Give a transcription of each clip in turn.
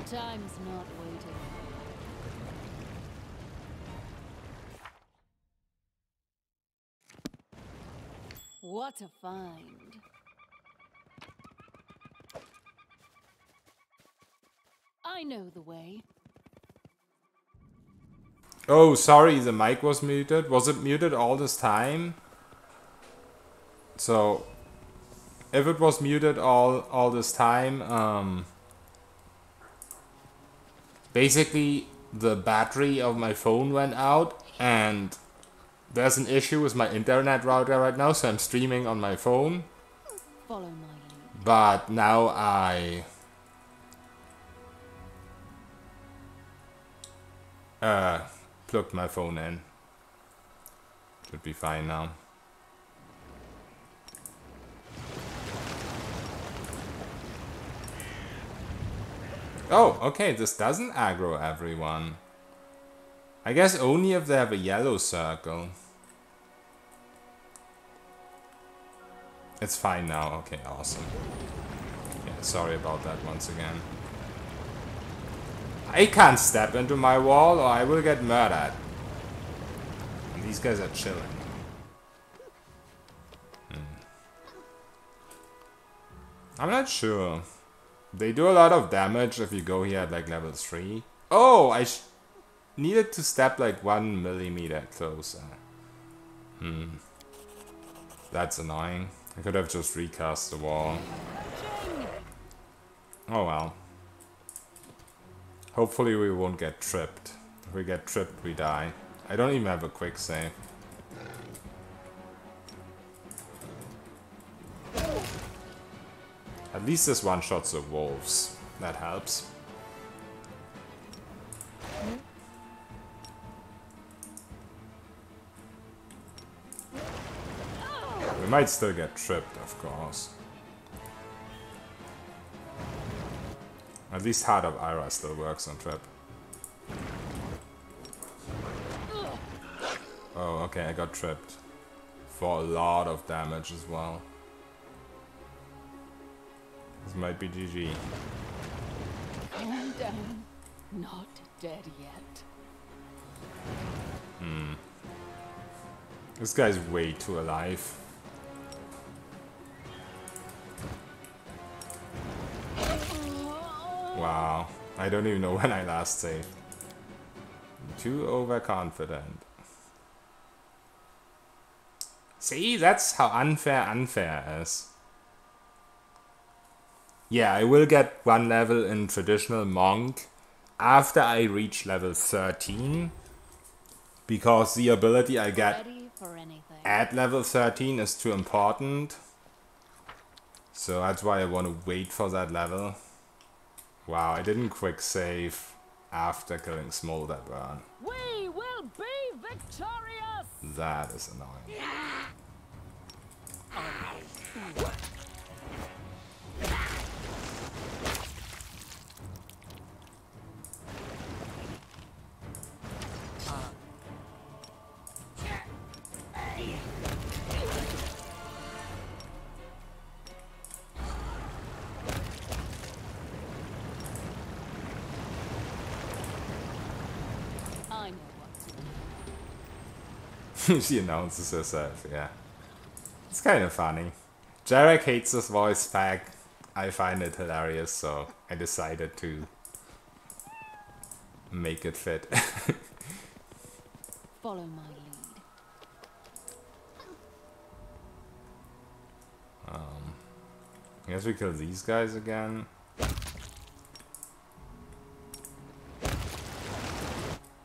Time's not waiting. What a find. I know the way. Oh, sorry, the mic was muted. Was it muted all this time? So, if it was muted all this time, basically the battery of my phone went out and there's an issue with my internet router right now, so I'm streaming on my phone. Follow my lead. But now I plugged my phone in. Should be fine now. Oh, okay, this doesn't aggro everyone. I guess only if they have a yellow circle. It's fine now. Okay, awesome. Yeah, sorry about that once again. I can't step into my wall or I will get murdered. And these guys are chilling. I'm not sure. They do a lot of damage if you go here at like level 3. Oh, I needed to step like 1 millimeter closer. That's annoying. I could have just recast the wall. Oh well. Hopefully we won't get tripped. If we get tripped, we die. I don't even have a quick save. At least this one-shots the wolves. That helps. We might still get tripped, of course. At least Heart of Ira still works on trip. Oh, okay, I got tripped. For a lot of damage as well. This might be GG. Calm down. Not dead yet. This guy's way too alive. Wow. I don't even know when I last saved. Too overconfident. See, that's how unfair is. Yeah, I will get one level in traditional monk after I reach level 13. Because the ability I get at level 13 is too important. So that's why I want to wait for that level. Wow, I didn't quick save after killing Smolder Burn. We will be victorious! That is annoying. I know what to do. She announces herself, yeah. It's kind of funny. Jarek hates this voice pack. I find it hilarious, so I decided to make it fit. Follow my lead. I guess we kill these guys again.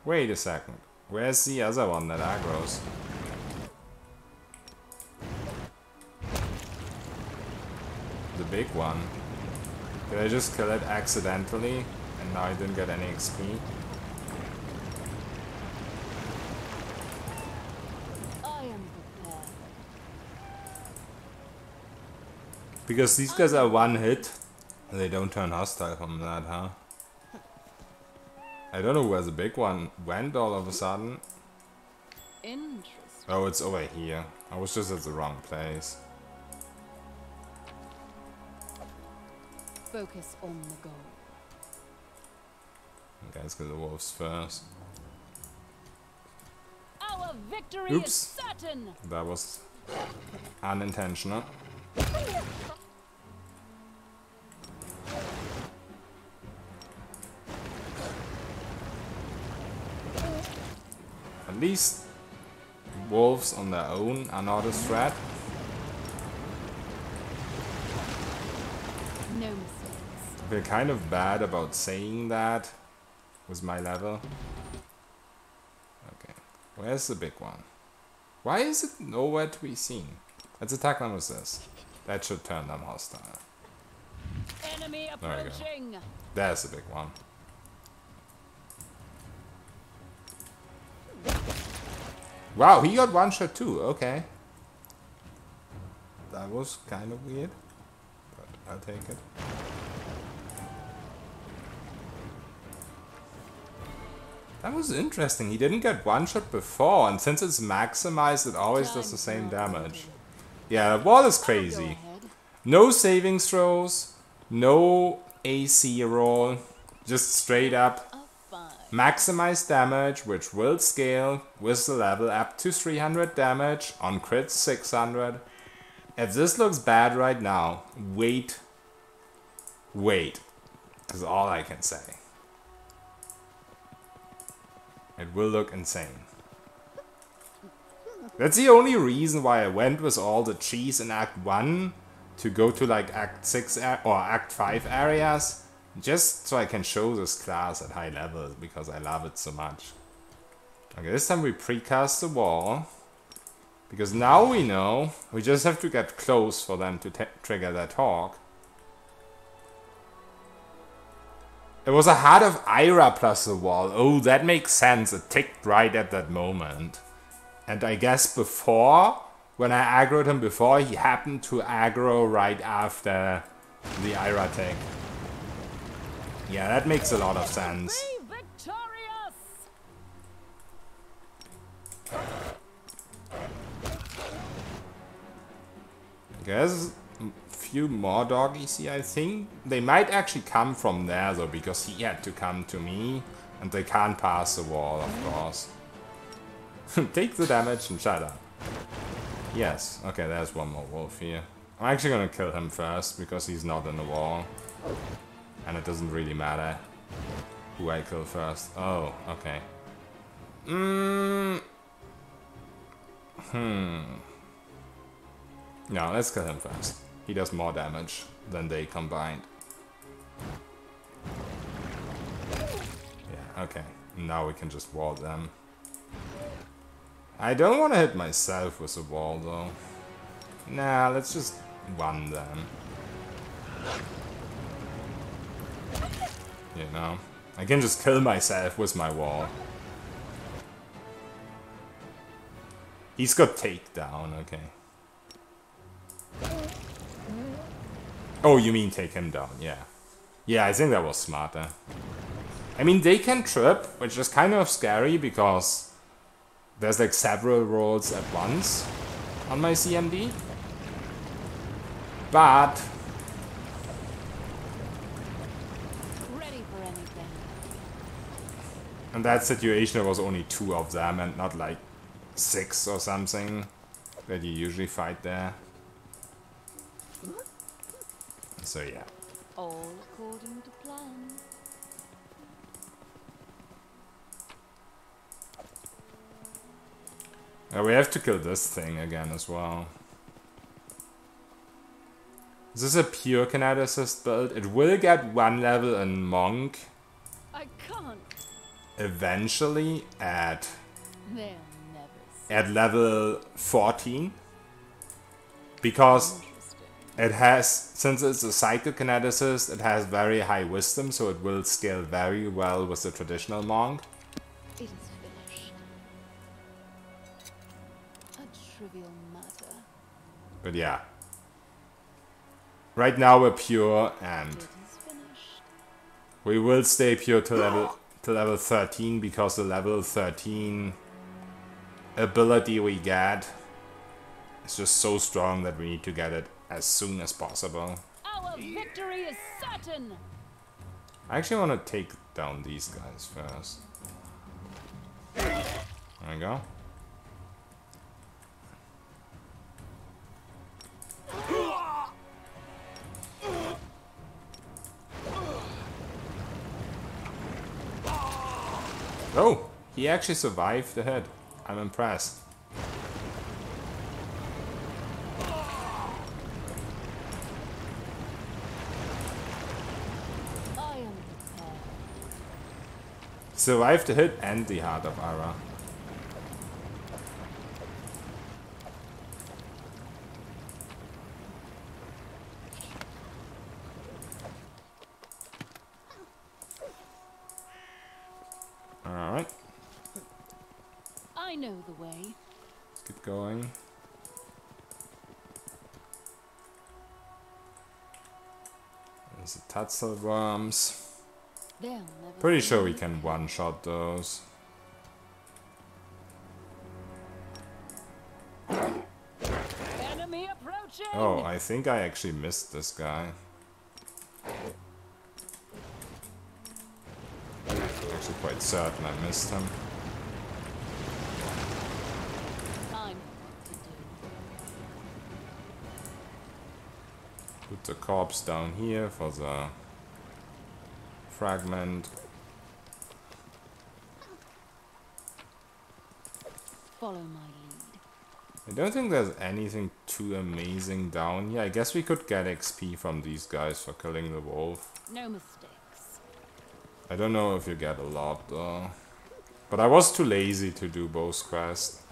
Wait a second. Where's the other one that aggroes? The big one. Did I just kill it accidentally and now I didn't get any XP? I am prepared. Because these guys are one hit. They don't turn hostile from that, huh? I don't know where the big one went all of a sudden. Interesting. Oh, it's over here. I was just at the wrong place. Focus on the goal. Guys, kill the wolves first. Our victory Oops. is certain. That was unintentional. At least wolves on their own are not a threat. No mistakes. I feel kind of bad about saying that with my level. Okay, where's the big one? Why is it nowhere to be seen? Let's attack them with this. That should turn them hostile. Enemy There we go. approaching. There's the big one. Wow, he got one shot too, okay. That was kind of weird, but I'll take it. That was interesting, he didn't get one shot before, and since it's maximized it always does the same damage. Yeah, the wall is crazy. No saving throws, no AC roll, just straight up maximize damage, which will scale with the level up to 300 damage, on crits 600. If this looks bad right now, wait. Is all I can say. It will look insane. That's the only reason why I went with all the cheese in Act 1 to go to like Act 6 or Act 5 areas. Just so I can show this class at high levels, because I love it so much. Okay, this time we precast the wall. Because now we know, we just have to get close for them to trigger their talk. It was a Heart of Ira plus the wall. Oh, that makes sense. It ticked right at that moment. And I guess before, when I aggroed him before, he happened to aggro right after the Ira tick. Yeah, that makes a lot of sense. There's a few more doggies here, I think. They might actually come from there though, because he had to come to me. And they can't pass the wall, of course. Take the damage and shut up. Yes, okay, there's one more wolf here. I'm actually gonna kill him first, because he's not in the wall. And it doesn't really matter who I kill first. Oh, okay. No, let's kill him first. He does more damage than they combined. Yeah, okay. Now we can just wall them. I don't want to hit myself with the wall though. Nah, let's just one them. You know, I can just kill myself with my wall. He's got takedown, okay. Oh, you mean take him down, yeah. Yeah, I think that was smarter. I mean, they can trip, which is kind of scary because there's like several rolls at once on my CMD. But in that situation, there was only 2 of them and not like 6 or something that you usually fight there. So yeah. All according to plan. We have to kill this thing again as well. This is a pure Kineticist build. It will get 1 level in Monk. I can't. Eventually at They'll never level 14. Because it has, since it's a Psychokineticist, it has very high wisdom, so it will scale very well with the traditional Monk. It is finished. A trivial matter. But yeah. Right now we're pure and It is finished. we will stay pure to level 13 because the level 13 ability we get is just so strong that we need to get it as soon as possible. Our victory is certain. I actually want to take down these guys first. There we go. Oh, he actually survived the hit. I'm impressed. Survived the hit and the Heart of Ara. Alright. I know the way. Let's get going. There's the Tatzel worms. Pretty sure we can one-shot those. Enemy approaching. Oh, I think I actually missed this guy. Actually quite certain I missed him. Put the corpse down here for the fragment. Follow my lead. I don't think there's anything too amazing down here. I guess we could get XP from these guys for killing the wolf. No mistakes. I don't know if you get a lot though. But I was too lazy to do both quests.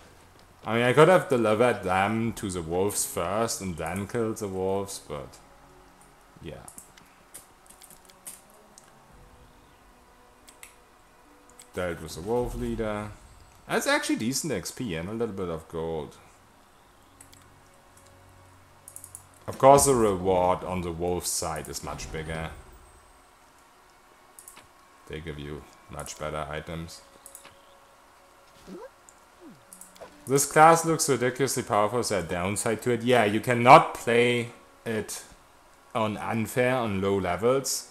I mean, I could have delivered them to the wolves first and then killed the wolves, but yeah. Dealt with the wolf leader. That's actually decent XP and a little bit of gold. Of course the reward on the wolf side is much bigger. They give you much better items. This class looks ridiculously powerful, is there a downside to it? Yeah, you cannot play it on unfair on low levels.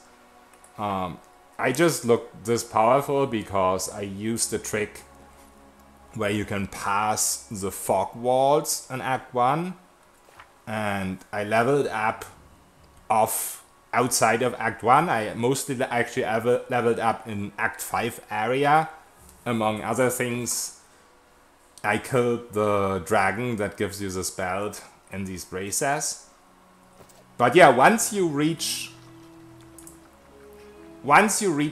I just look this powerful because I used the trick where you can pass the fog walls in Act 1, and I leveled up outside of Act 1. I mostly actually ever leveled up in Act 5 area. Among other things, I killed the dragon that gives you this belt and these braces. But yeah, once you reach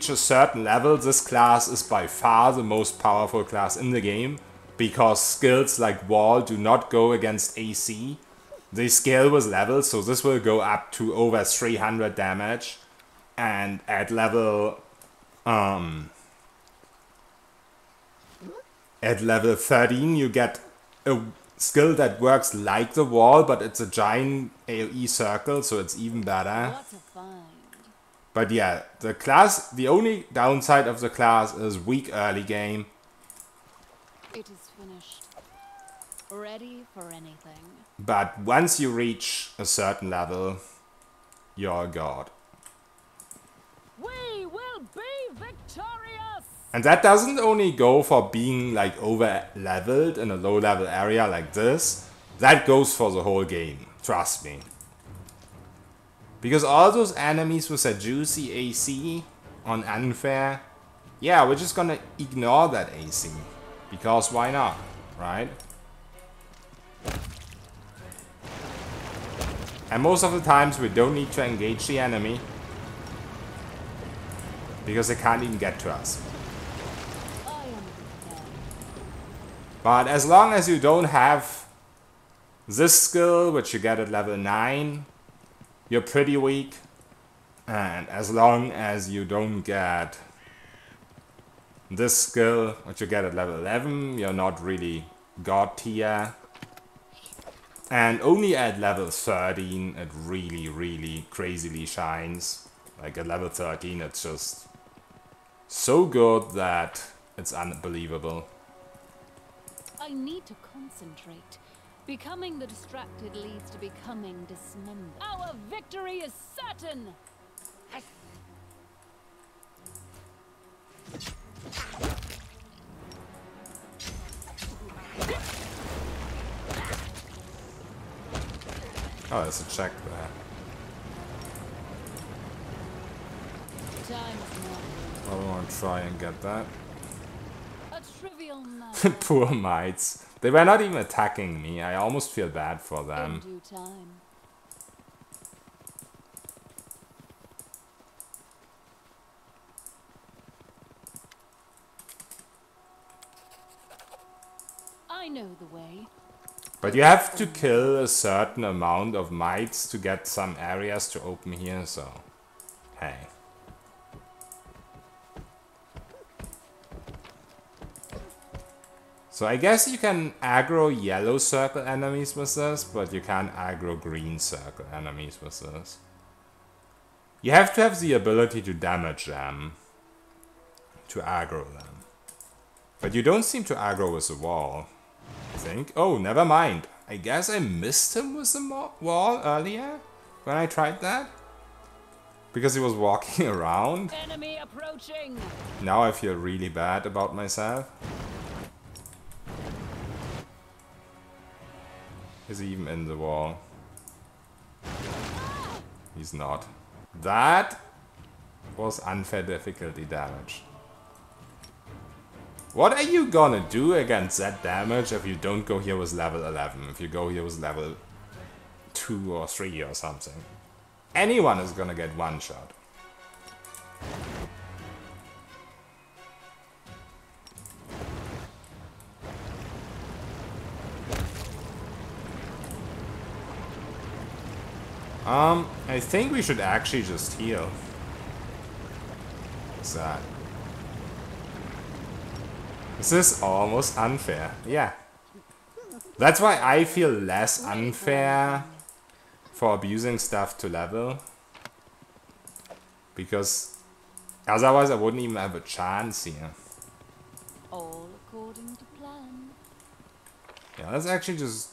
a certain level, this class is by far the most powerful class in the game, because skills like Wall do not go against AC. They scale with levels, so this will go up to over 300 damage, and at level 13 you get a skill that works like the Wall, but it's a giant AoE circle, so it's even better. What a find. But yeah, the only downside of the class is weak early game. It is finished. Ready for anything. But once you reach a certain level, you're a god. We will be victorious! And that doesn't only go for being like over leveled in a low level area like this. That goes for the whole game, trust me. Because all those enemies with a juicy AC on unfair, yeah, we're just gonna ignore that AC. Because why not, right? And most of the times we don't need to engage the enemy, because they can't even get to us. But as long as you don't have this skill, which you get at level 9, you're pretty weak. And as long as you don't get this skill, which you get at level 11, you're not really god tier. And only at level 13 it really, really crazily shines. Like at level 13 it's just so good that it's unbelievable. I need to concentrate. Becoming the distracted leads to becoming dismembered. Our victory is certain! Oh, there's a check there. I want to try and get that. A trivial matter. Poor mites. They were not even attacking me. I almost feel bad for them. In due time. I know the way. But you have to kill a certain amount of mites to get some areas to open here, so... Hey. So I guess you can aggro yellow circle enemies with this, but you can't aggro green circle enemies with this. You have to have the ability to damage them. To aggro them. But you don't seem to aggro with the wall. I think. Oh, never mind. I guess I missed him with the wall earlier when I tried that. Because he was walking around. Enemy approaching. Now I feel really bad about myself. Is he even in the wall? He's not. That was unfair difficulty damage. What are you gonna do against that damage if you don't go here with level 11? If you go here with level 2 or 3 or something? Anyone is gonna get one shot. I think we should actually just heal. What's that? This is almost unfair. Yeah. That's why I feel less unfair for abusing stuff to level. Because otherwise I wouldn't even have a chance here. All according to plan. Yeah, let's actually just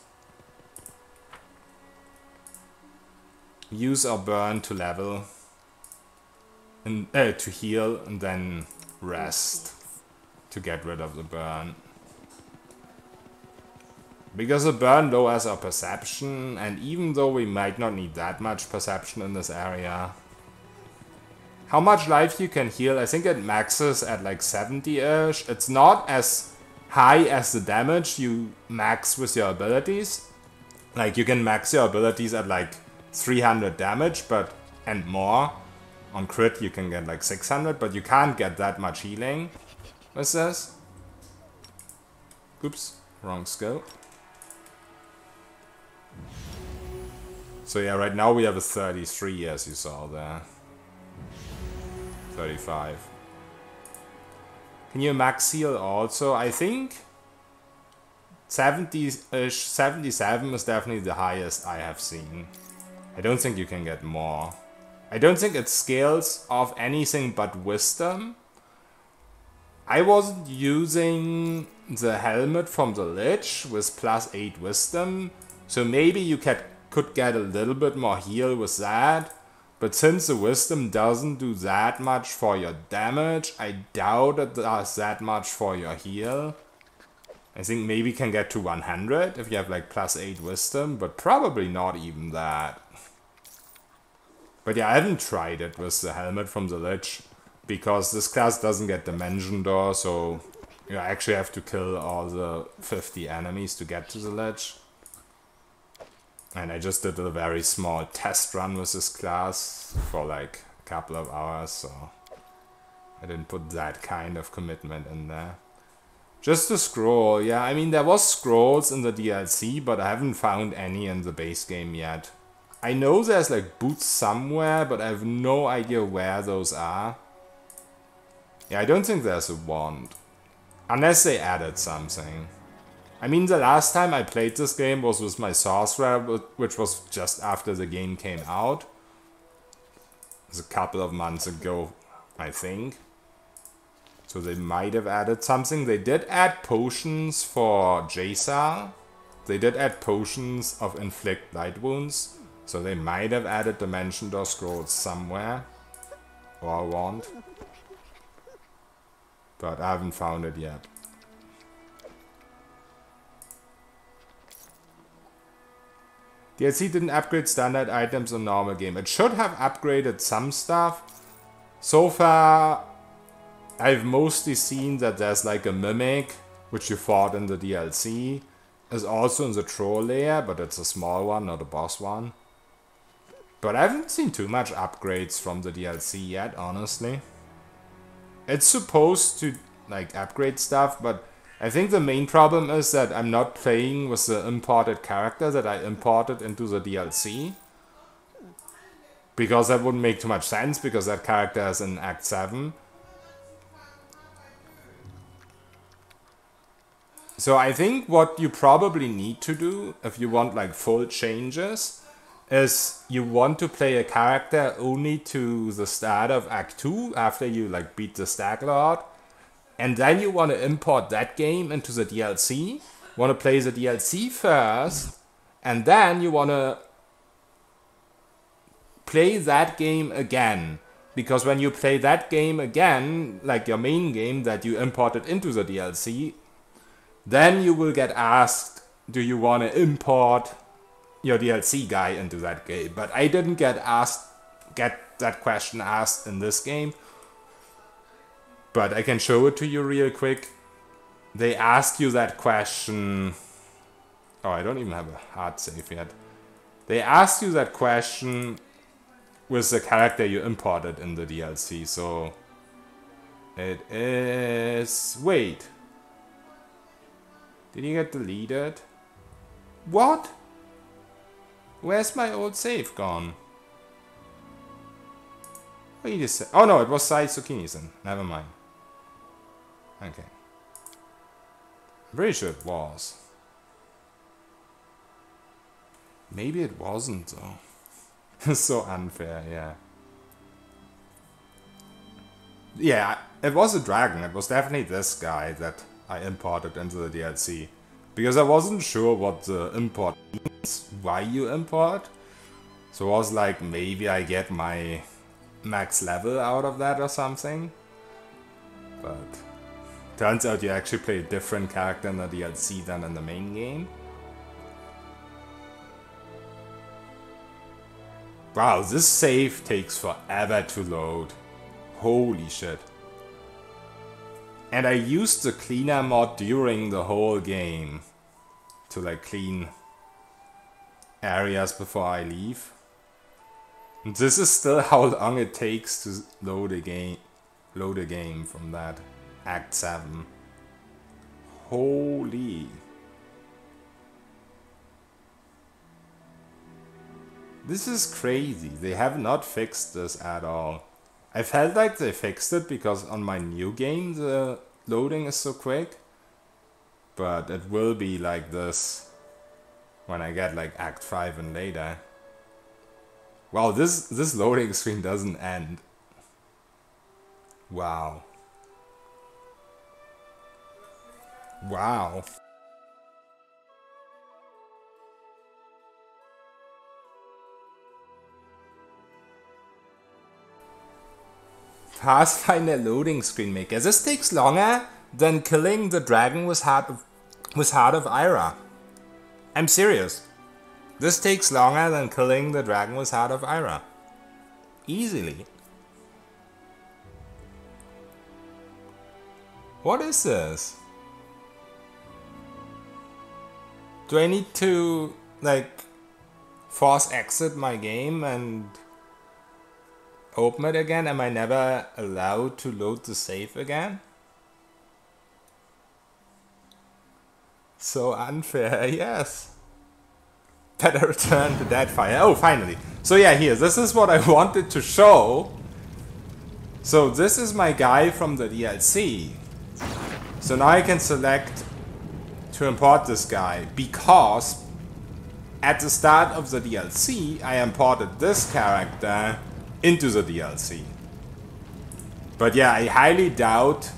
use our burn to level and to heal and then rest to get rid of the burn. Because the burn lowers our perception, and even though we might not need that much perception in this area. How much life you can heal? I think it maxes at like 70-ish. It's not as high as the damage you max with your abilities. Like you can max your abilities at like 300 damage, and more. On crit you can get like 600, but you can't get that much healing with this. Oops, wrong skill. So yeah, right now we have a 33 as you saw there. 35. Can you max heal also? I think 70-ish, 77 is definitely the highest I have seen. I don't think you can get more. I don't think it scales off anything but wisdom. I wasn't using the helmet from the Lich with +8 wisdom, so maybe you could get a little bit more heal with that. But since the wisdom doesn't do that much for your damage, I doubt it does that much for your heal. I think maybe you can get to 100 if you have like +8 wisdom, but probably not even that. But yeah, I haven't tried it with the helmet from the Lich, because this class doesn't get Dimension Door, so you actually have to kill all the 50 enemies to get to the Lich. And I just did a very small test run with this class for like a couple of hours, so I didn't put that kind of commitment in there. Just a scroll, yeah, I mean there was scrolls in the DLC, but I haven't found any in the base game yet. I know there's like boots somewhere, but I have no idea where those are. Yeah, I don't think there's a wand. Unless they added something. I mean, the last time I played this game was with my sorcerer, which was just after the game came out. It was a couple of months ago, I think. So they might have added something. They did add potions for Jason. They did add potions of inflict light wounds. So they might have added Dimension Door scrolls somewhere. Or a wand. But I haven't found it yet. DLC didn't upgrade standard items on normal game. It should have upgraded some stuff. So far, I've mostly seen that there's like a mimic, which you fought in the DLC, is also in the troll layer, but it's a small one, not a boss one. But I haven't seen too much upgrades from the DLC yet, honestly. It's supposed to like upgrade stuff, but I think the main problem is that I'm not playing with the imported character that I imported into the DLC. Because that wouldn't make too much sense, because that character is in Act 7. So I think what you probably need to do, if you want like full changes, is you want to play a character only to the start of Act 2, after you like beat the Stag Lord. And then you want to import that game into the DLC. Want to play the DLC first, and then you want to play that game again. Because when you play that game again, like your main game that you imported into the DLC, then you will get asked, do you want to import your DLC guy into that game? But I didn't get that question asked in this game. But I can show it to you real quick. They ask you that question. Oh, I don't even have a hard save yet. They ask you that question with the character you imported in the DLC. So it is... Wait. Did he get deleted? What? Where's my old save gone? Wait a sec. Oh no, it was Sai Tsukini-san. Never mind. Okay. I'm pretty sure it was. Maybe it wasn't though. It's so unfair, yeah. Yeah, it was a dragon. It was definitely this guy that I imported into the DLC. Because I wasn't sure what the import means, why you import. So I was like, maybe I get my max level out of that or something. But turns out you actually play a different character in the DLC than in the main game. Wow, this save takes forever to load. Holy shit. And I used the cleaner mod during the whole game to like clean areas before I leave. And this is still how long it takes to load a game from that Act 7. Holy. This is crazy. They have not fixed this at all. I felt like they fixed it because on my new game the loading is so quick. But it will be like this when I get like Act 5 and later. Wow, this loading screen doesn't end. Wow. Wow. Pathfinder loading screen maker. This takes longer than killing the dragon with Heart of Ira. I'm serious. This takes longer than killing the dragon with Heart of Ira. Easily. What is this? Do I need to, like, force exit my game and open it again? Am I never allowed to load the save again? So unfair, yes. Better return to Deadfire. Oh, finally. So yeah, here, this is what I wanted to show. So this is my guy from the DLC. So now I can select to import this guy, because at the start of the DLC, I imported this character into the DLC. But yeah, I highly doubt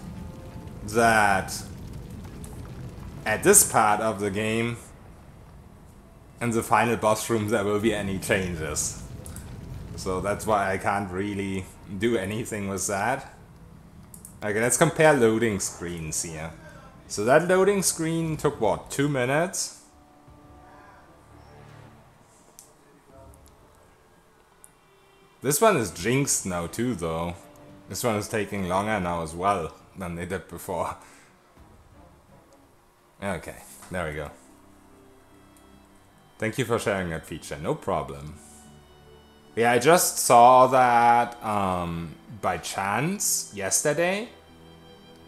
that at this part of the game, in the final boss room, there will be any changes. So that's why I can't really do anything with that. Okay, let's compare loading screens here. So that loading screen took what, 2 minutes? This one is jinxed now too, though. This one is taking longer now as well than they did before. Okay, there we go. Thank you for sharing that feature, no problem. Yeah, I just saw that by chance yesterday.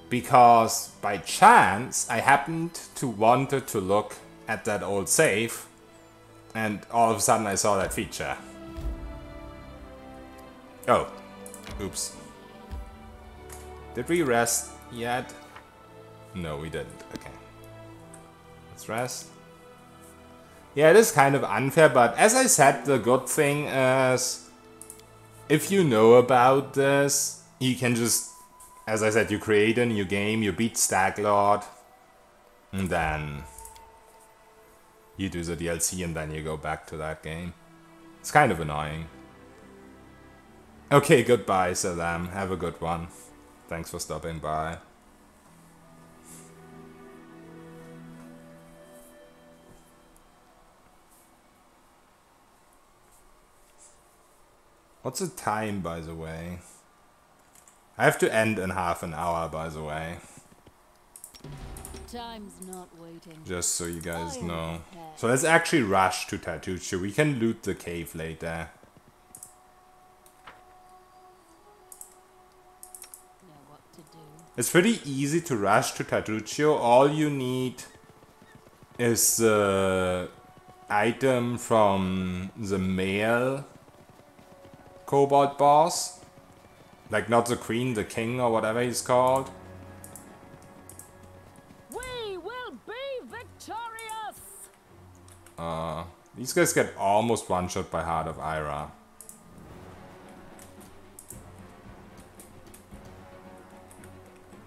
Because by chance I happened to wanted to look at that old save. And all of a sudden I saw that feature. Oh, oops. Did we rest yet? No, we didn't. Okay. Let's rest. Yeah, it is kind of unfair, but as I said, the good thing is if you know about this, you can just, as I said, you create a new game, you beat Staglord, and then you do the DLC and then you go back to that game. It's kind of annoying. Okay, goodbye, Salam. Have a good one. Thanks for stopping by. What's the time, by the way? I have to end in half an hour, by the way. Time's not waiting. Just so you guys know. So let's actually rush to Tat Chio. We can loot the cave later. Know what to do. It's pretty easy to rush to Tat Chio. All you need is the item from the male kobold boss. Like not the queen, the king or whatever he's called. We will be victorious! These guys get almost one shot by Heart of Ira.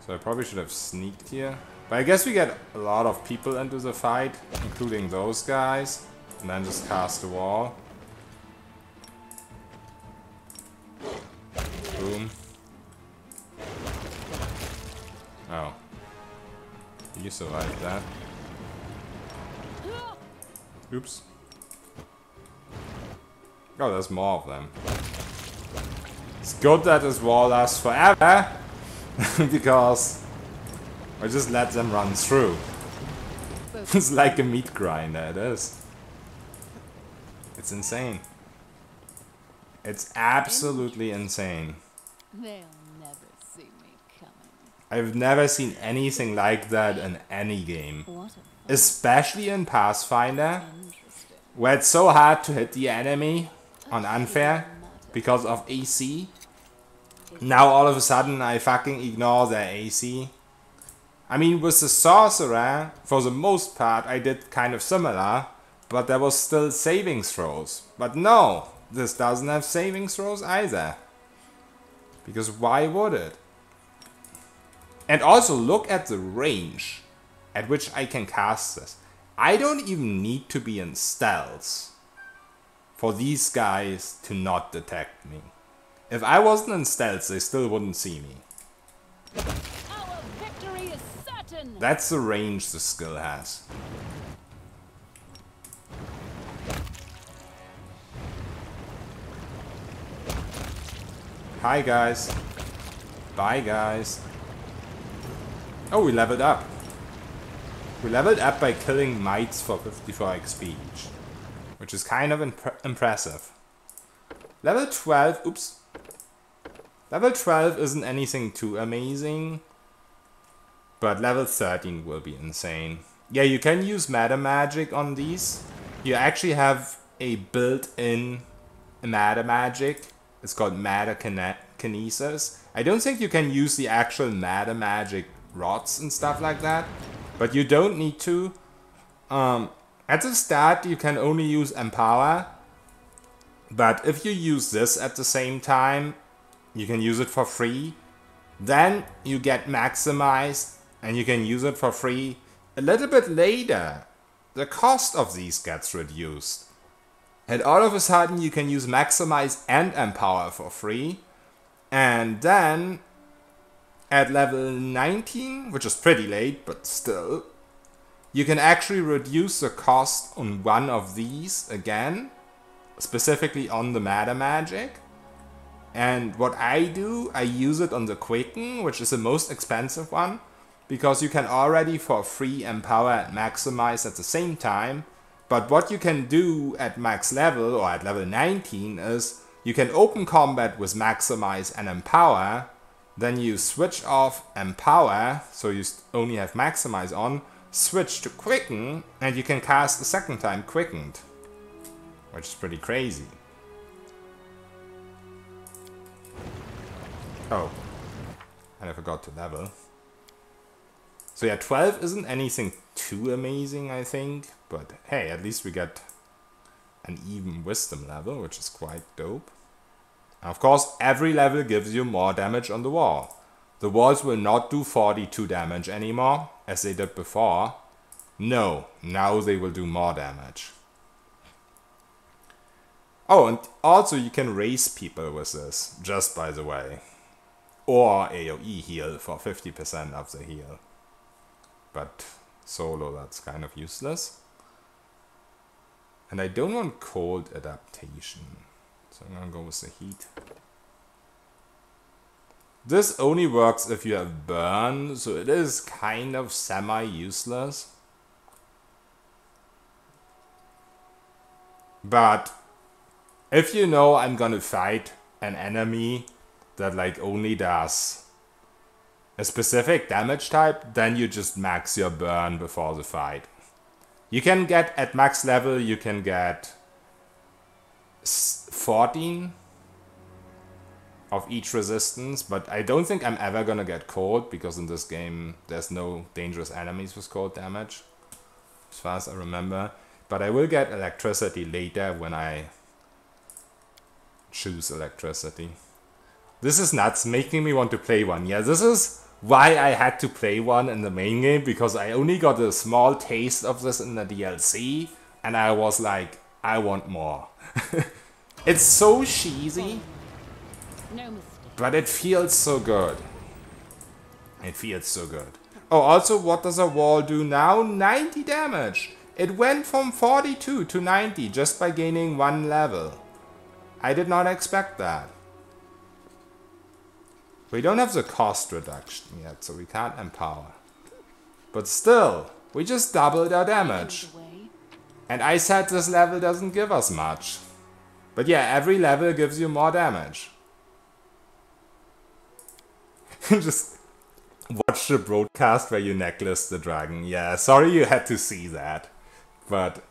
So I probably should have sneaked here. But I guess we get a lot of people into the fight, including those guys. And then just cast the wall. Boom. Oh. You survived that. Oops. Oh, there's more of them. It's good that this wall lasts forever. Because I just let them run through. It's like a meat grinder, it is. It's insane. It's absolutely insane. They'll never see me coming. I've never seen anything like that in any game. What a fun. Especially in Pathfinder, where it's so hard to hit the enemy on unfair because of AC. Now all of a sudden I fucking ignore their AC. I mean, with the sorcerer, for the most part I did kind of similar, but there was still saving throws. But no, this doesn't have saving throws either. Because why would it? And also look at the range at which I can cast this. I don't even need to be in stealth for these guys to not detect me. If I wasn't in stealth, they still wouldn't see me. Our victory is certain. That's the range the skill has. Hi guys. Bye guys. Oh, we leveled up. We leveled up by killing mites for 54 XP each. Which is kind of impressive. Level 12, oops. Level 12 isn't anything too amazing. But level 13 will be insane. Yeah, you can use meta magic on these. You actually have a built-in meta magic. It's called meta kinesis. I don't think you can use the actual meta magic rods and stuff like that. But you don't need to. At the start you can only use Empower. But if you use this at the same time, you can use it for free. Then you get maximized and you can use it for free. A little bit later, the cost of these gets reduced. And all of a sudden you can use Maximize and Empower for free. And then at level 19, which is pretty late, but still, you can actually reduce the cost on one of these again, specifically on the meta magic. And what I do, I use it on the Quicken, which is the most expensive one, because you can already for free empower and maximize at the same time. But what you can do at max level, or at level 19, is you can open combat with maximize and empower, then you switch off empower, so you only have maximize on, switch to quicken, and you can cast a second time quickened, which is pretty crazy. Oh, and I forgot to level. So yeah, 12 isn't anything too amazing, I think, but hey, at least we get an even wisdom level, which is quite dope. And of course, every level gives you more damage on the wall. The walls will not do 42 damage anymore, as they did before. No, now they will do more damage. Oh, and also you can raise people with this, just by the way. Or AoE heal for 50% of the heal. But solo, that's kind of useless. And I don't want cold adaptation, so I'm gonna go with the heat. This only works if you have burn, so it is kind of semi-useless. But if you know I'm gonna fight an enemy that like only does a specific damage type, then you just max your burn before the fight. You can get, at max level, you can get 14 of each resistance, but I don't think I'm ever gonna get cold, because in this game there's no dangerous enemies with cold damage, as far as I remember. But I will get electricity later when I choose electricity. This is nuts, making me want to play one. Yeah, this is why I had to play one in the main game, because I only got a small taste of this in the DLC, and I was like, I want more. It's so cheesy, but it feels so good. It feels so good. Oh, also, what does a wall do now? 90 damage! It went from 42 to 90 just by gaining one level. I did not expect that. We don't have the cost reduction yet, so we can't empower. But still, we just doubled our damage. And I said this level doesn't give us much. But yeah, every level gives you more damage. Just watch the broadcast where you necklace the dragon. Yeah, sorry you had to see that. But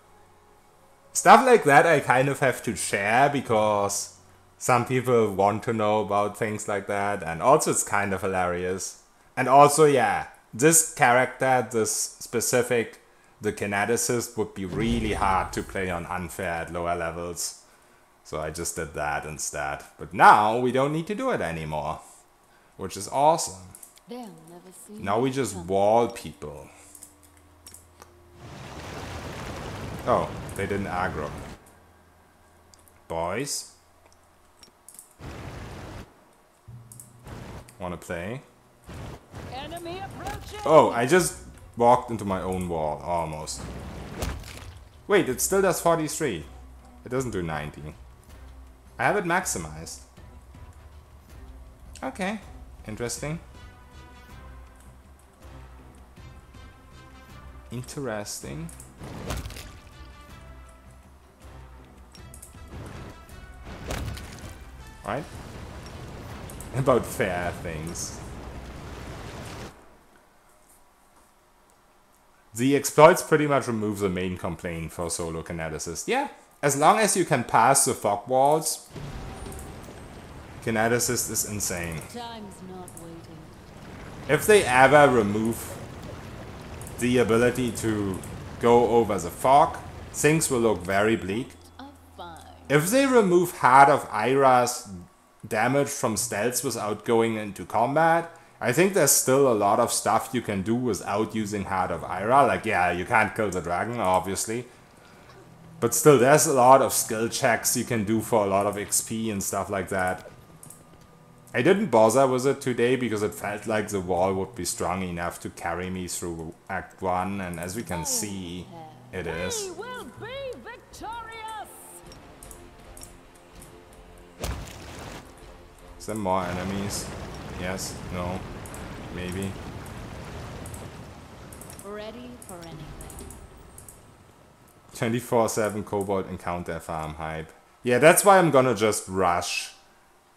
stuff like that I kind of have to share, because some people want to know about things like that, and also it's kind of hilarious. And also, yeah, this character, this specific, the Kineticist, would be really hard to play on unfair at lower levels. So I just did that instead. But now we don't need to do it anymore, which is awesome. Now we just wall people. Oh, they didn't aggro. Boys? Wanna play? Enemy approaching. Oh, I just walked into my own wall, almost. Wait, it still does 43. It doesn't do 90. I have it maximized. Okay, interesting. Interesting. Right? About fair things. The exploits pretty much remove the main complaint for solo Kineticist. Yeah, as long as you can pass the fog walls, Kineticist is insane. Time's not waiting. If they ever remove the ability to go over the fog, things will look very bleak. If they remove Heart of Ira's damage from stealths without going into combat, I think there's still a lot of stuff you can do without using Heart of Ira. Like, yeah, you can't kill the dragon, obviously. But still, there's a lot of skill checks you can do for a lot of XP and stuff like that. I didn't bother with it today because it felt like the wall would be strong enough to carry me through Act 1, and as we can see, it is. We will be victorious. there more enemies? Yes, no, maybe. Ready for anything. 24/7 Cobalt Encounter Farm hype. Yeah, that's why I'm gonna just rush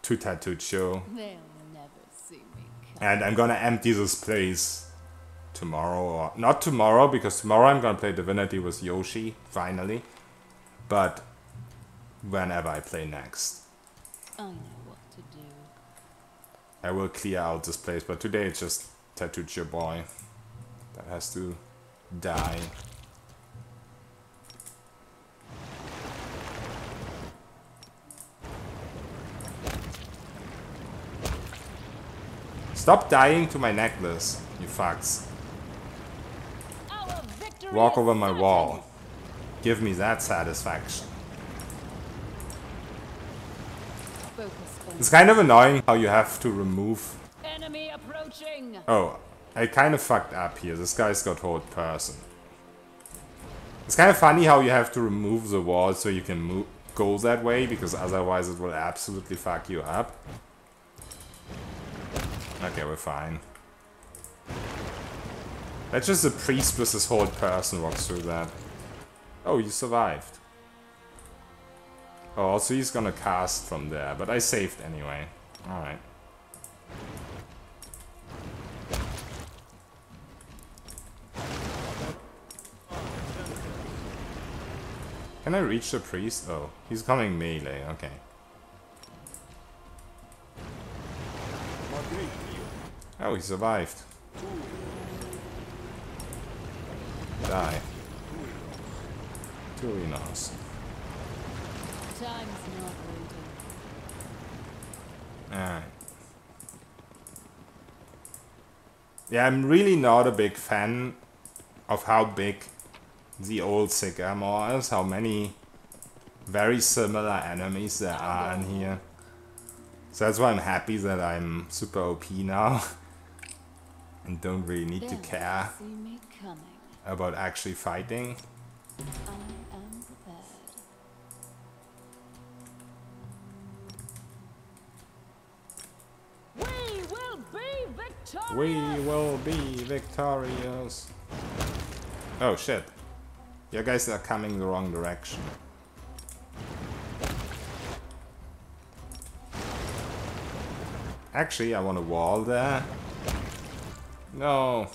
to Tat Chio. They'll never see me come. And I'm gonna empty this place tomorrow, or not tomorrow, because tomorrow I'm gonna play Divinity with Yoshi, finally. But whenever I play next, I know what to do. I will clear out this place, but today it's just Tat Chio boy that has to die. Stop dying to my necklace, you fucks. Walk over my wall. Give me that satisfaction. It's kind of annoying how you have to remove... Enemy approaching. Oh, I kind of fucked up here. This guy's got hold person. It's kind of funny how you have to remove the wall so you can go that way, because otherwise it will absolutely fuck you up. Okay, we're fine. That's just a priest with his hold person walks through that. Oh, you survived. Oh, also he's gonna cast from there, but I saved anyway. Alright. Can I reach the priest? Oh, he's coming melee, okay. Oh, he survived. Die. Turinos. Time's not waiting. Alright. Yeah, I'm really not a big fan of how big the old Sycamore is, how many very similar enemies there are in here. So that's why I'm happy that I'm super OP now. And don't really need to care about actually fighting. I am prepared. We will be victorious! We will be victorious. Oh shit. You guys are coming the wrong direction. Actually, I want a wall there. No.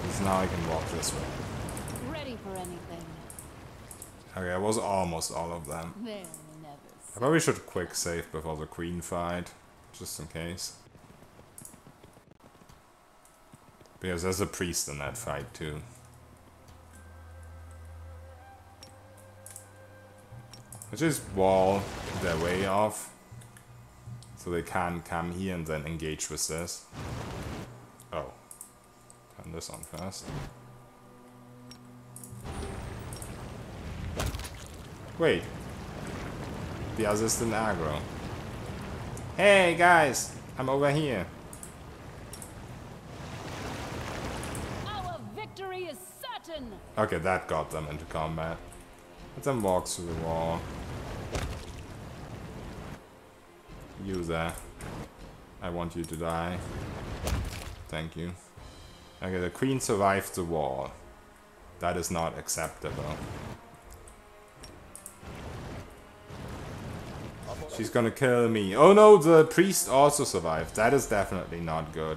Because now I can walk this way. Ready for anything. Okay, that was almost all of them. They'll never I probably should quick save before the queen fight, just in case. Because there's a priest in that fight too. Let's just wall their way off. So they can't come here and then engage with this. Oh. Turn this on first. Wait. The others didn't aggro. Hey guys! I'm over here. Our victory is certain! Okay, that got them into combat. Let them walk through the wall. You there. I want you to die. Thank you. Okay, the queen survived the wall. That is not acceptable. She's gonna kill me. Oh no, the priest also survived. That is definitely not good.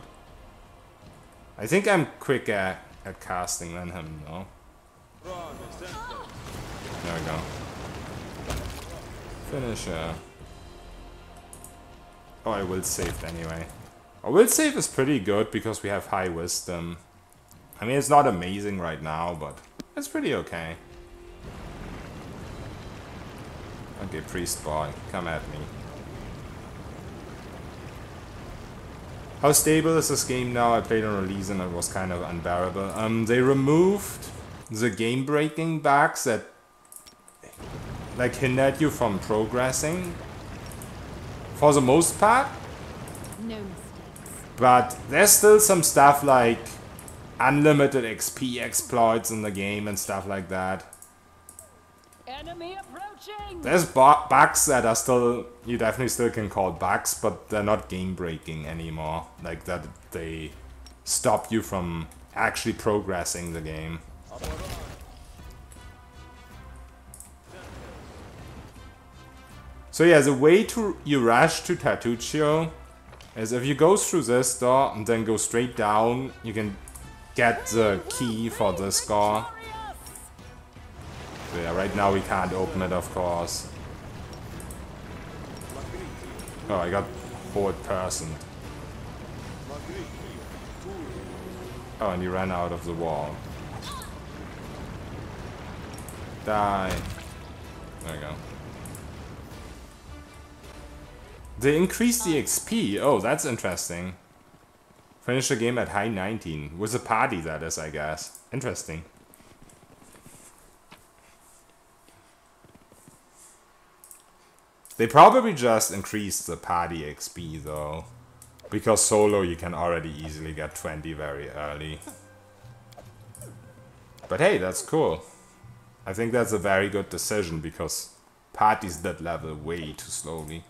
I think I'm quicker at casting than him, though. There we go. Finish her. Oh, I will save anyway. Our will save is pretty good because we have high wisdom. I mean, it's not amazing right now, but it's pretty okay. Okay, priest boy, come at me. How stable is this game now? I played on release and it was kind of unbearable. They removed the game-breaking bugs that like hindered you from progressing. For the most part. No mistakes. But there's still some stuff like unlimited XP exploits in the game and stuff like that. Enemy approaching. There's bugs that are still, you definitely still can call bugs, but they're not game breaking anymore. Like that they stop you from actually progressing the game. So yeah, the way to you rush to Tat Chio is if you go through this door and then go straight down, you can get the key for this door. So yeah, right now we can't open it, of course. Oh, I got forward person. Oh, and he ran out of the wall. Die. There we go. They increased the XP. Oh, that's interesting. Finish the game at high 19. With a party, that is, I guess. Interesting. They probably just increased the party XP though. Because solo you can already easily get 20 very early. But hey, that's cool. I think that's a very good decision because parties did level way too slowly.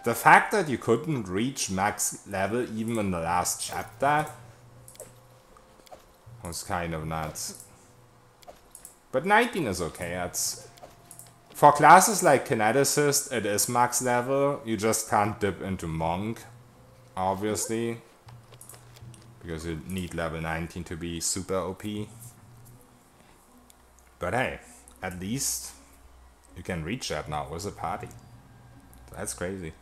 The fact that you couldn't reach max level even in the last chapter was kind of nuts. But 19 is okay. That's for classes like Kineticist, it is max level. You just can't dip into Monk, obviously, because you need level 19 to be super OP. But hey, at least you can reach that now with a party. That's crazy.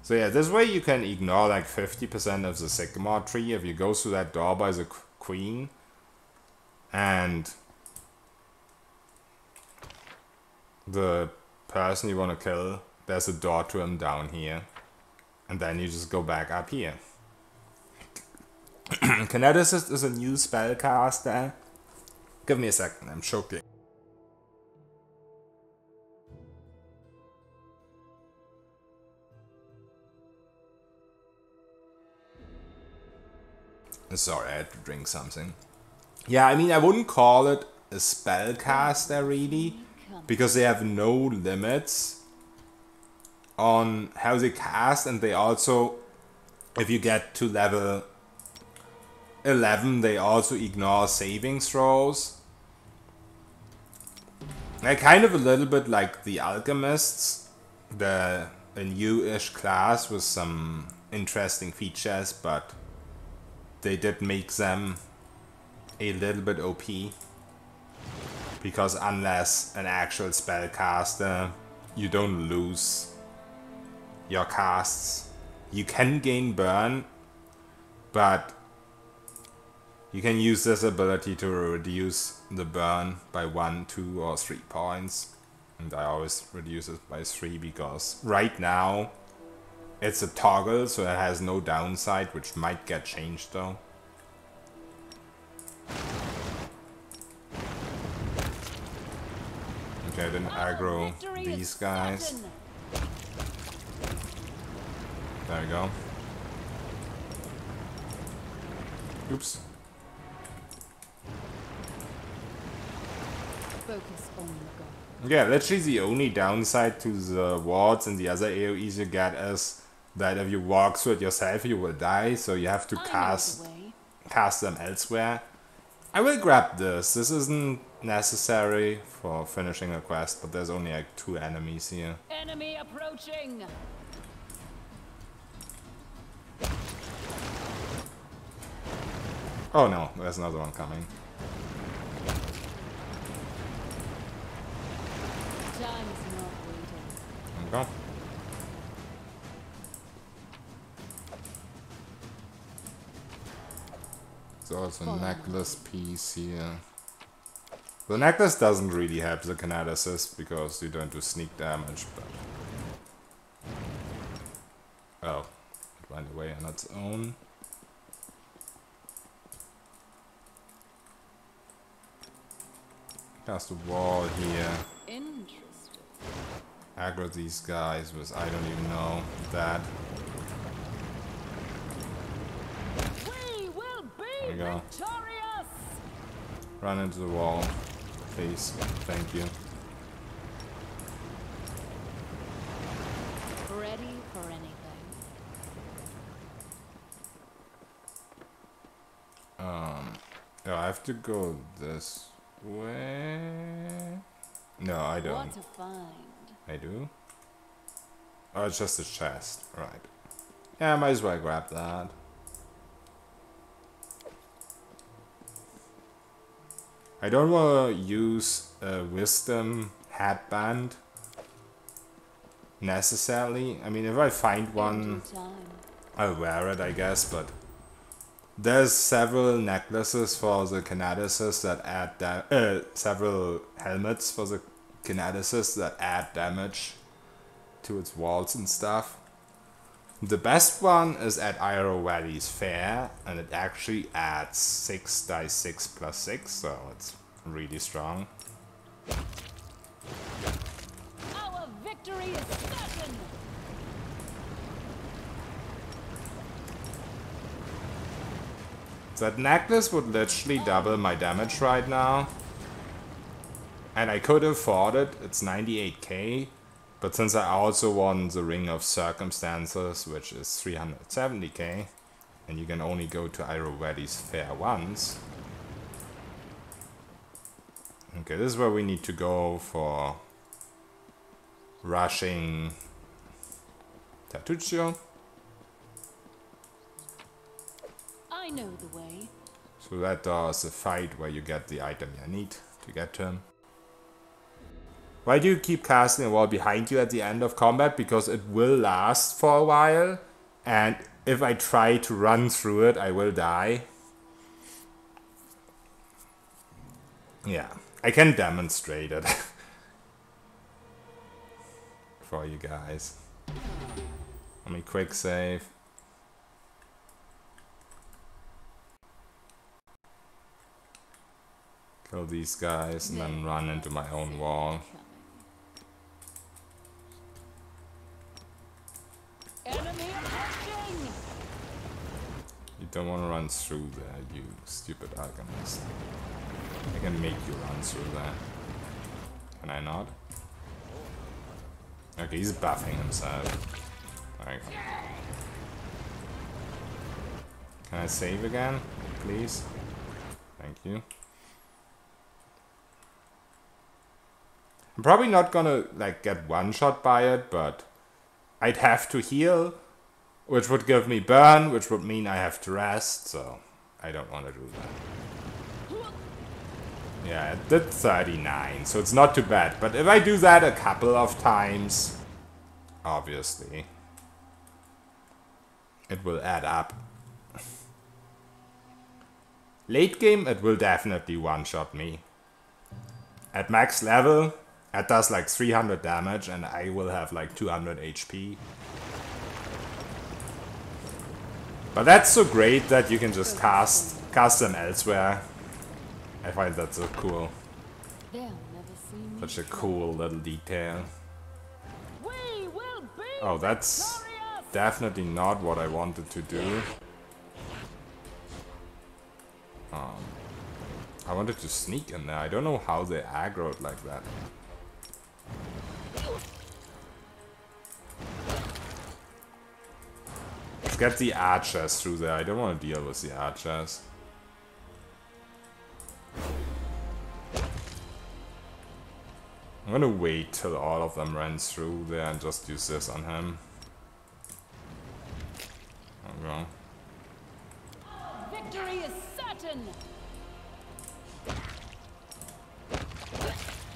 So yeah, this way you can ignore like 50% of the Sycamore tree if you go through that door by the queen. And the person you want to kill, there's a door to him down here. And then you just go back up here. Kineticist is a new spellcaster. Give me a second, I'm choking. Sorry, I had to drink something. Yeah, I mean, I wouldn't call it a spellcaster really, because they have no limits on how they cast, and they also, if you get to level 11, they also ignore saving throws. They're kind of a little bit like the Alchemists, a new-ish class with some interesting features, but they did make them a little bit OP. Because unless an actual spellcaster, you don't lose your casts. You can gain burn, but you can use this ability to reduce the burn by 1, 2, or 3 points. And I always reduce it by 3 because right now it's a toggle, so it has no downside, which might get changed though. Okay, I didn't aggro these guys. There we go. Oops. Focus on the goal. Yeah, literally the only downside to the wards and the other AoEs you get is that if you walk through it yourself, you will die, so you have to cast them elsewhere. I will grab this. This isn't necessary for finishing a quest, but there's only like 2 enemies here. Enemy approaching. Oh no, there's another one coming. Time is not waiting. There we go. There's also a necklace piece here. The necklace doesn't really help the Kineticist because you don't do sneak damage, but... Oh, it went away on its own. Cast a wall here. Interesting. Aggro these guys with I don't even know that. We There we go. victorious! Run into the wall. Please. Thank you. Ready for anything. Oh, I have to go this way. No, I don't. What to find? I do? Oh, it's just a chest. Right. Yeah, I might as well grab that. I don't want to use a wisdom headband necessarily. I mean, if I find one, I'll wear it, I guess, but there's several necklaces for the Kineticist that add several helmets for the Kineticist that add damage to its walls and stuff. The best one is at Iroh Valley's Fair, and it actually adds 6 dice 6 plus 6, so it's really strong. Our victory is certain! That necklace would literally double my damage right now. And I could afford it, it's 98k. But since I also won the Ring of Circumstances, which is 370k, and you can only go to Iroh Valley's Fair once. Okay, this is where we need to go for rushing Tat Chio. I know the way. So that does a fight where you get the item you need to get to him. Why do you keep casting a wall behind you at the end of combat? Because it will last for a while, and if I try to run through it, I will die. Yeah, I can demonstrate it for you guys. Let me quick save. Kill these guys and then run into my own wall. Enemy approaching! You don't want to run through there, you stupid alchemist. I can make you run through there. Can I not? Okay, he's buffing himself. Alright. Can I save again, please? Thank you. I'm probably not gonna like get one shot by it, but I'd have to heal, which would give me burn, which would mean I have to rest, so I don't want to do that. Yeah, it did 39, so it's not too bad. But if I do that a couple of times, obviously, it will add up. Late game, it will definitely one-shot me. At max level, it does like 300 damage and I will have like 200 HP. But that's so great that you can just cast them elsewhere. I find that so cool. Such a cool little detail. Oh, that's definitely not what I wanted to do. I wanted to sneak in there. I don't know how they aggroed like that. Let's get the archers through there. I don't want to deal with the archers. I'm gonna wait till all of them run through there and just use this on him. There we go. Victory is certain.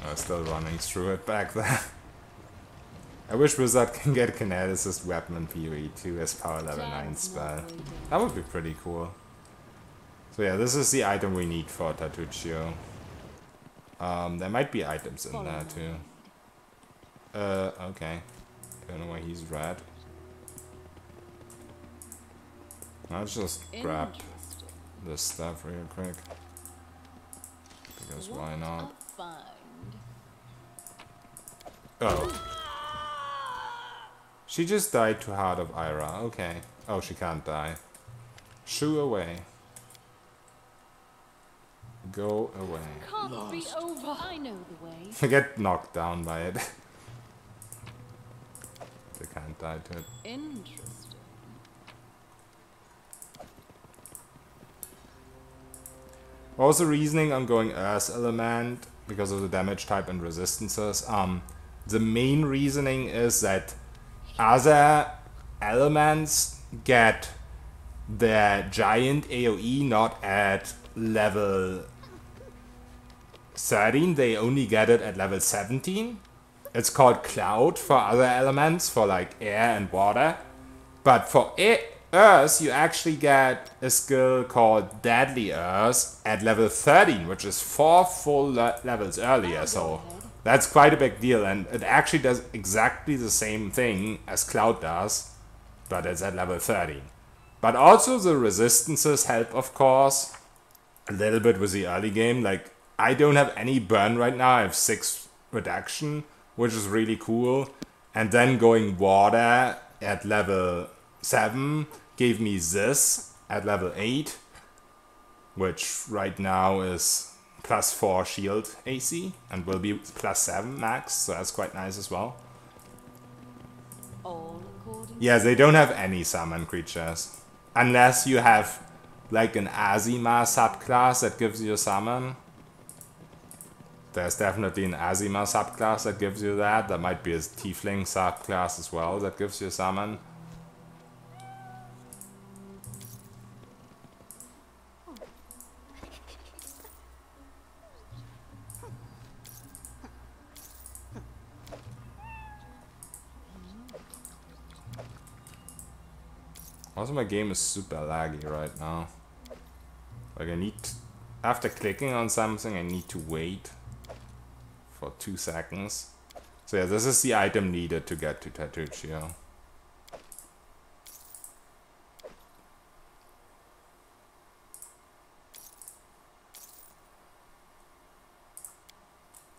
I'm still running through it back there. I wish Wizard can get Kineticist weapon in PoE 2 as power level 9 spell. That would be pretty cool. So yeah, this is the item we need for Tat Chio. There might be items in there too. Okay. Don't know why he's red. I'll just grab this stuff real quick. Because why not? Oh. She just died to Heart of Ira. Okay. Oh, she can't die. Shoo away. Go away. Can't be over. I know the way. I get knocked down by it. They can't die to it. Interesting. What was the reasoning on going Earth Element? Because of the damage type and resistances. The main reasoning is that other elements get their giant AoE not at level 13, they only get it at level 17. It's called Cloud for other elements, for like air and water. But for Earth, you actually get a skill called Deadly Earth at level 13, which is 4 full levels earlier, so that's quite a big deal, and it actually does exactly the same thing as Cloud does, but it's at level 13. But also the resistances help, of course, a little bit with the early game. Like, I don't have any burn right now, I have 6 reduction, which is really cool. And then going water at level 7 gave me this at level 8, which right now is plus 4 shield AC and will be plus 7 max, so that's quite nice as well. Yeah, they don't have any summon creatures. Unless you have like an Azima subclass that gives you a summon. There's definitely an Azima subclass that gives you that. There might be a Tiefling subclass as well that gives you a summon. Also, my game is super laggy right now. Like, after clicking on something, I need to wait for 2 seconds. So yeah, this is the item needed to get to Tat Chio.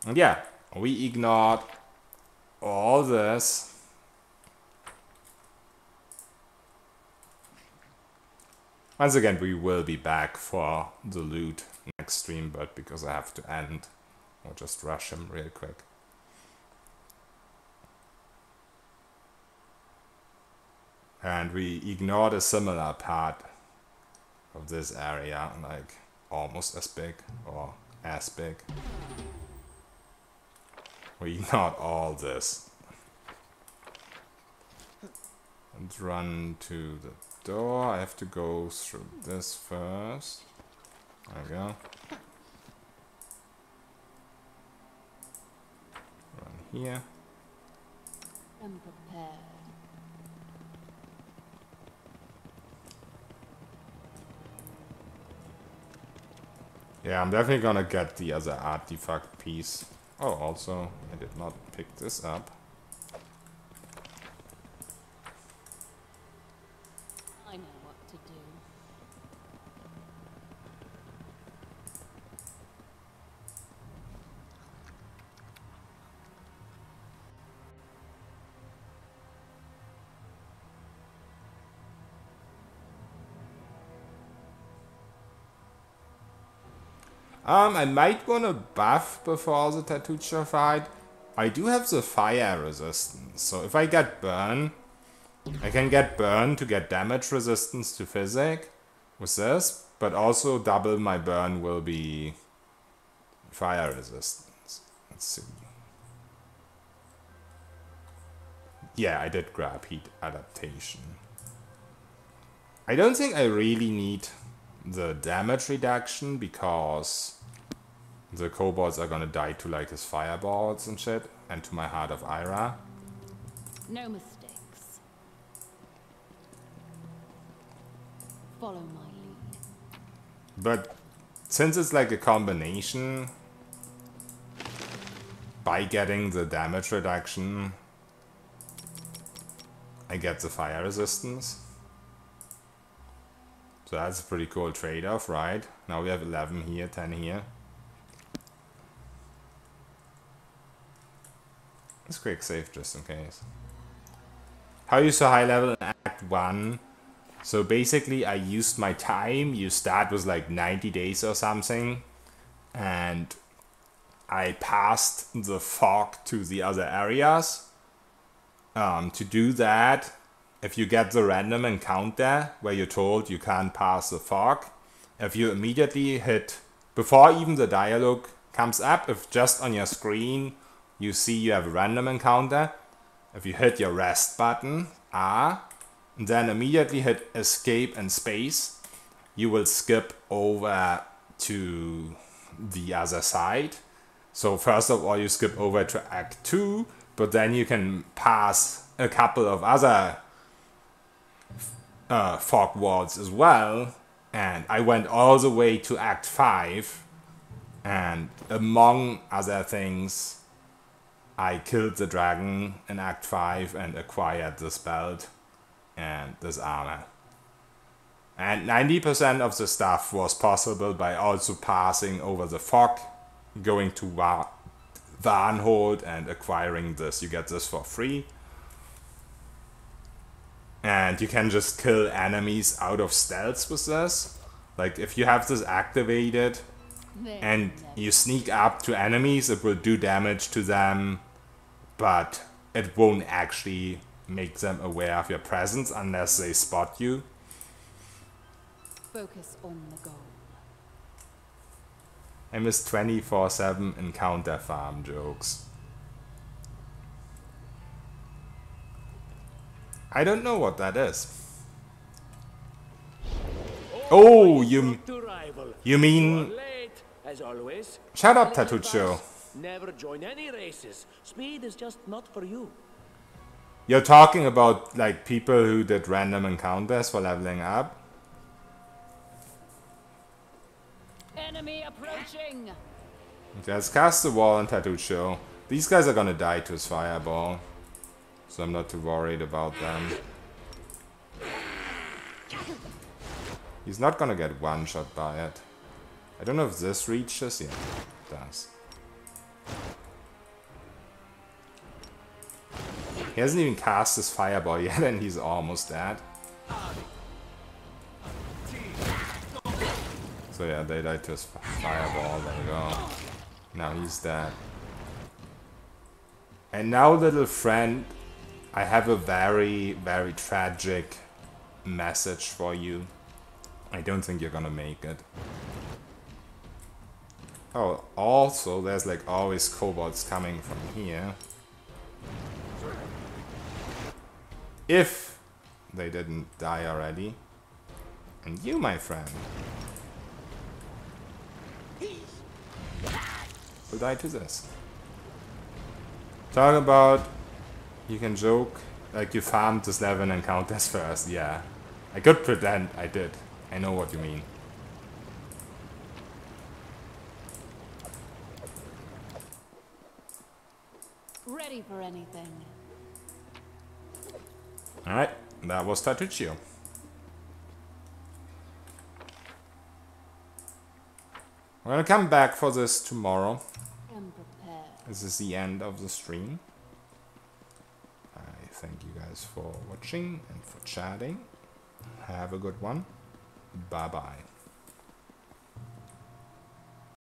And yeah, we ignored all this. Once again, we will be back for the loot next stream, but because I have to end, I'll just rush him real quick. And we ignored a similar part of this area, like almost as big or as big. We ignored all this. And run to the door. I have to go through this first. There we go. Run here. I'm prepared. Yeah, I'm definitely gonna get the other artifact piece. Oh, also, I did not pick this up. I know what to do. I might want to buff before the Tat Chio fight. I do have the fire resistance, so if I get burn, I can get burn to get damage resistance to physic with this, but also double my burn will be fire resistance. Let's see. Yeah, I did grab heat adaptation. I don't think I really need the damage reduction because the kobolds are gonna die to like his fireballs and shit, and to my Heart of Ira. No mistakes. Follow my lead. But since it's like a combination, by getting the damage reduction, I get the fire resistance. So that's a pretty cool trade-off, right? Now we have 11 here, 10 here. Let's quick save just in case. How you so high level in Act 1? So basically I used my time. You start with like 90 days or something. and I passed the fog to the other areas. To do that, if you get the random encounter where you're told you can't pass the fog, if you immediately hit, before even the dialogue comes up, if just on your screen you see you have a random encounter, if you hit your rest button, R, and then immediately hit escape and space, you will skip over to the other side. So first of all, you skip over to Act 2, but then you can pass a couple of other fog walls as well. And I went all the way to Act 5, and among other things, I killed the dragon in Act 5 and acquired this belt and this armor. And 90% of the stuff was possible by also passing over the fog, going to Varnhold and acquiring this. You get this for free. And you can just kill enemies out of stealth with this. Like if you have this activated and you sneak up to enemies, it will do damage to them, but it won't actually make them aware of your presence unless they spot you. Focus on the goal. I miss 24/7 encounter farm jokes. I don't know what that is. Oh, you mean... As always. Shut up, Tat Chio. Never join any races. Speed is just not for you. You're talking about like people who did random encounters for leveling up? Enemy approaching. Let's cast the wall on Tat Chio. These guys are gonna die to his fireball, so I'm not too worried about them. He's not gonna get one shot by it. I don't know if this reaches. Yeah, it does. He hasn't even cast his fireball yet and he's almost dead. So yeah, they died to his fireball. There we go. Now he's dead. And now, little friend, I have a very, very tragic message for you. I don't think you're gonna make it. Oh, also, there's like always kobolds coming from here. If they didn't die already. And you, my friend, will die to this. Talk about, you can joke like you farmed this level and encounters first. Yeah, I could pretend I did. I know what you mean. Ready for anything. Alright, that was Tat Chio. We're gonna come back for this tomorrow. I'm prepared. This is the end of the stream. I thank you guys for watching and for chatting. Have a good one. Bye bye.